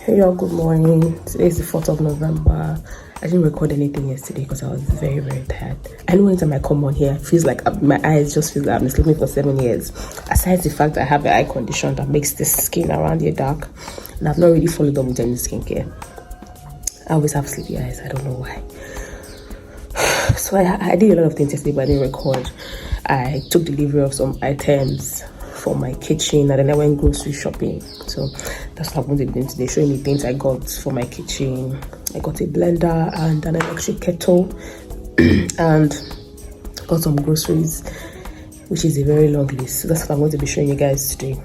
Hey y'all, good morning. Today is the 4th of November. I didn't record anything yesterday because I was very, very tired. I know anytime I come on here, it feels like my eyes just feel like I've been sleeping for 7 years. Aside the fact that I have an eye condition that makes the skin around here dark, and I've not really followed up with any skincare. I always have sleepy eyes. I don't know why. So I did a lot of things yesterday, but I didn't record. I took delivery of some items for my kitchen, and then I went grocery shopping. So that's what I'm going to be doing today, showing you things I got for my kitchen. I got a blender and an electric kettle and got some groceries, which is a very long list. So that's what I'm going to be showing you guys today.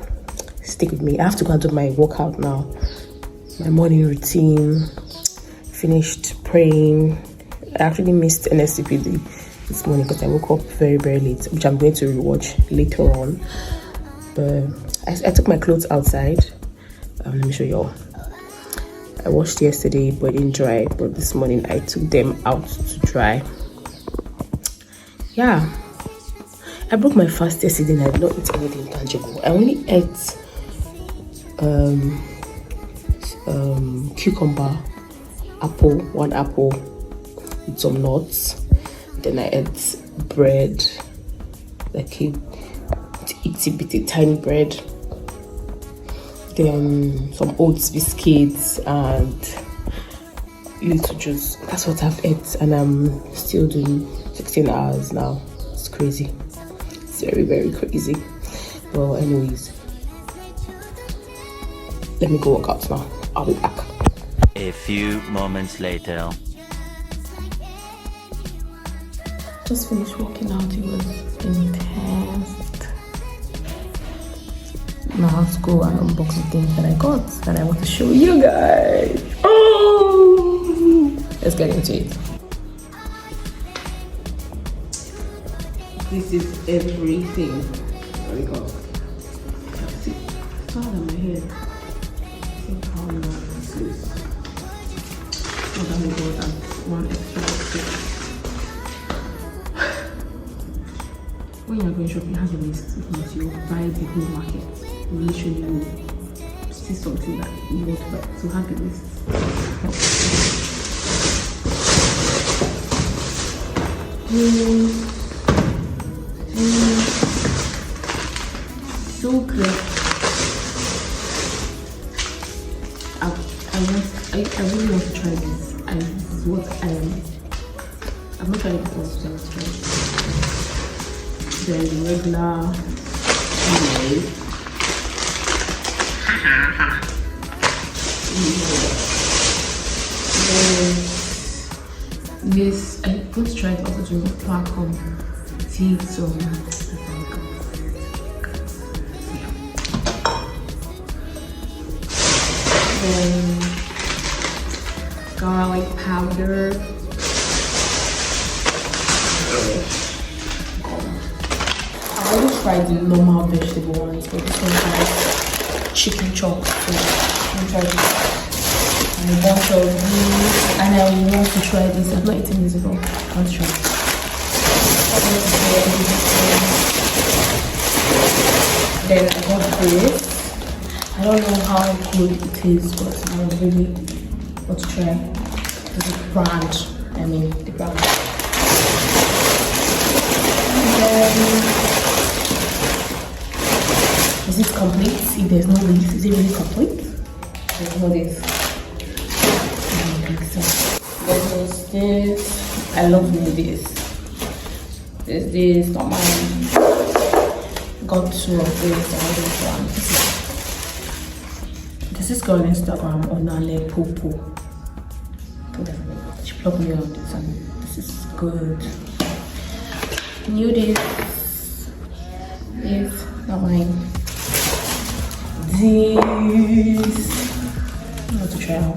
Stick with me. I have to go and do my workout now, my morning routine. Finished praying. I actually missed NSCPD this morning because I woke up very, very late, which I'm going to rewatch later on. But I took my clothes outside. Let me show y'all. I washed yesterday, but it didn't dry. But this morning I took them out to dry. Yeah, I broke my fast yesterday and I did not eat anything tangible. I only ate cucumber, apple, one apple with some nuts. Then I ate bread, like a itty bitty tiny bread. Then some oats biscuits and little juice. That's what I've ate, and I'm still doing 16 hours now. It's crazy. It's very, very crazy. Well, anyways, let me go work out now. I'll be back. A few moments later. Just finished working out. It was intense. Now let's go and unbox the things that I got that I want to show you guys. Oh, let's get into it. This is everything. There we go. See, it's all on my head. See how long this is. Oh, that will go down. One extra stick. When you're going shopping, have a list because you buy the whole market. You literally will see something that you want to buy. So have a list. So good. I really want to try this. This is what I'm not trying to before, so let's try it. Then the regular anyway. This I want to try it also to pack tea some then garlic powder. I always try the normal vegetable ones, but this one has chicken chunks. So I'm trying this. And a bunch of these. And I want to try this. I've not eaten this before. Let's try it. Then I got this. I don't know how good it is, but I really want to try the brand. The brand. Is it complete? If there's no this, is it really complete? There's no this. I don't think so. There's this. I love this. There's this, not mine. Got two of this, I want this one. This is girl on Instagram, Onale Popo. She plugged me on this and this is good. New this. This, not mine. This. I want to try out.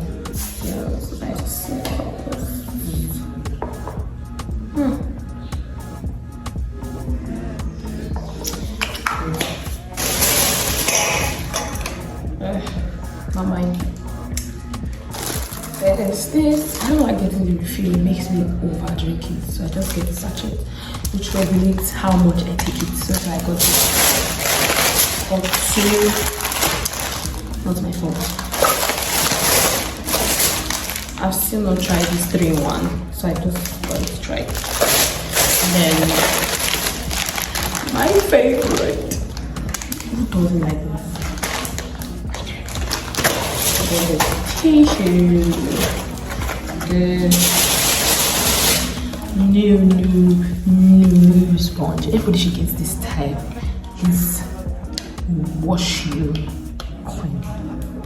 Yeah, it's nice. Not mine. There's this. I don't like getting the refill. It makes me over drink it, so I just get the sachet, which regulates how much I take it. So I got this. Got two. Not my fault. I've still not tried this 3-in-1, so I just want to try it. And then my favorite. Who doesn't like this? There's tissue. This new sponge. Everybody should get this type. It's wash you clean.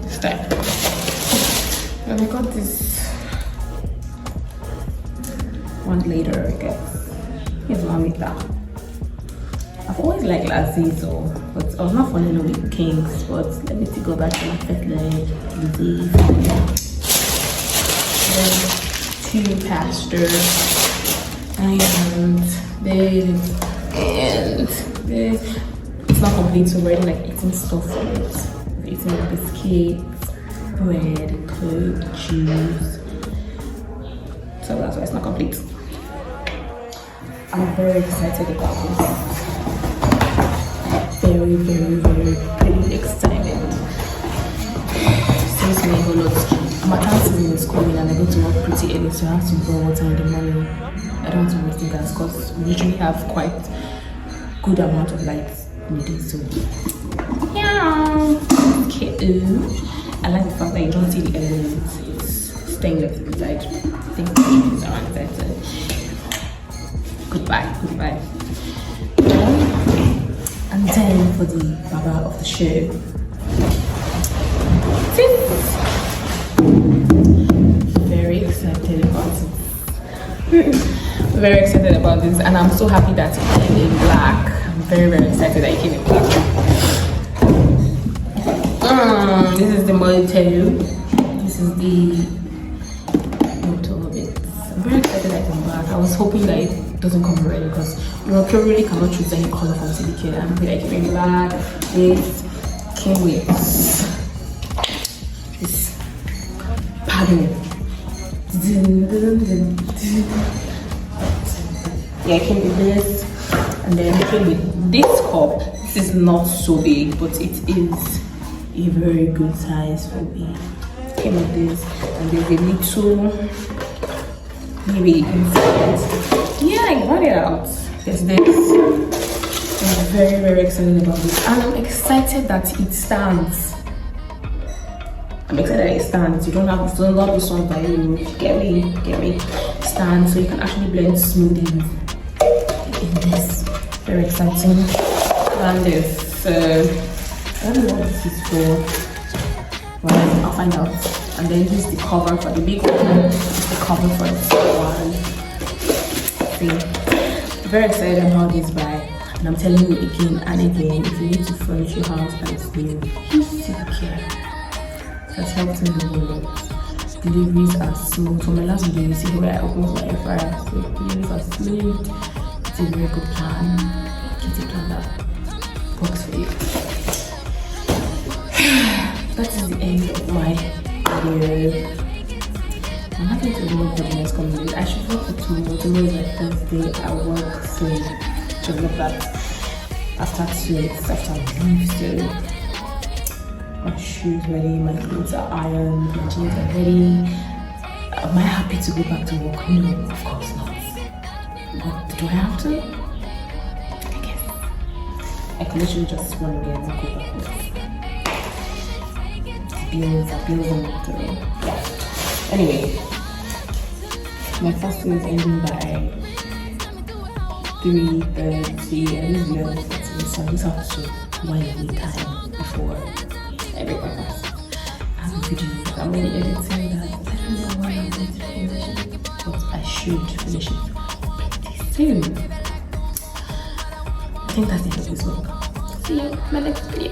This type. And I got this one later, I guess. Here's one with that. I've always liked Lazizo, but I was not falling in love with Kings. But let me go back to my first leg. Then 2 pastors, and this. It's not complete, so we're like eating stuff from it. We're eating like biscuits, bread, coke, juice. So that's why it's not complete. I'm very excited about this. Very excited. Since my whole lot, my aunt is in school and I go to work pretty early, so I have to burn water in the morning. I don't want to waste gas because we usually have quite good amount of lights in the day. So yeah, okay. I like the fact that you don't see the elements. It's stainless inside. I think it's around that. Goodbye. And then for the baba of the show, very excited about it. Very excited about this, and I'm so happy that it came in black. I'm very excited that it came in black. This is the motto. This is the motto of it. I'm very excited that it's in black. I was hoping that it doesn't come red because you really cannot choose any color from CDK. I'm happy that it came in black. It came with this paddle. Yeah, it came with this, and then it came with this cup. This is not so big, but it is a very good size for me. It came with this, and there's a little maybe inside. Yeah, I got it out. There's this. I'm very excited about this, and I'm excited that it stands. I'm excited that it stands. You don't have to love this one by you. Get me. Stand so you can actually blend smoothies in this. Very exciting. And this, I don't know what this is for. Well, I'll find out. And then this is the cover for the big one. This is the cover for the small one. See, very excited about this buy. And I'm telling you again and again, if you need to furnish your house and it's new, use chit-chat. That's helped me a lot. Deliveries are smooth. For my last video, you see where I opened my air fryer. So deliveries are smooth. It's a very good plan. Get it on that box for you. That is the end of my video. I'm having to do what the next coming week. I should work for tomorrow. Tomorrow is my Thursday. I work so to look at after 2 weeks after leave. So my shoes ready, my clothes are ironed, my jeans are ready. Am I happy to go back to work? No, of course not. But do I have to? I guess. I can literally just run again and go back home. Bills on the yeah. Anyway, my fasting is ending by 3:30 and this video is 30, so I just have to wind away time before everyone else. I have a video that I'm only editing that I don't know when I'm going to finish it, but I should finish it pretty soon. I think that's the end of this vlog. See you in my next video.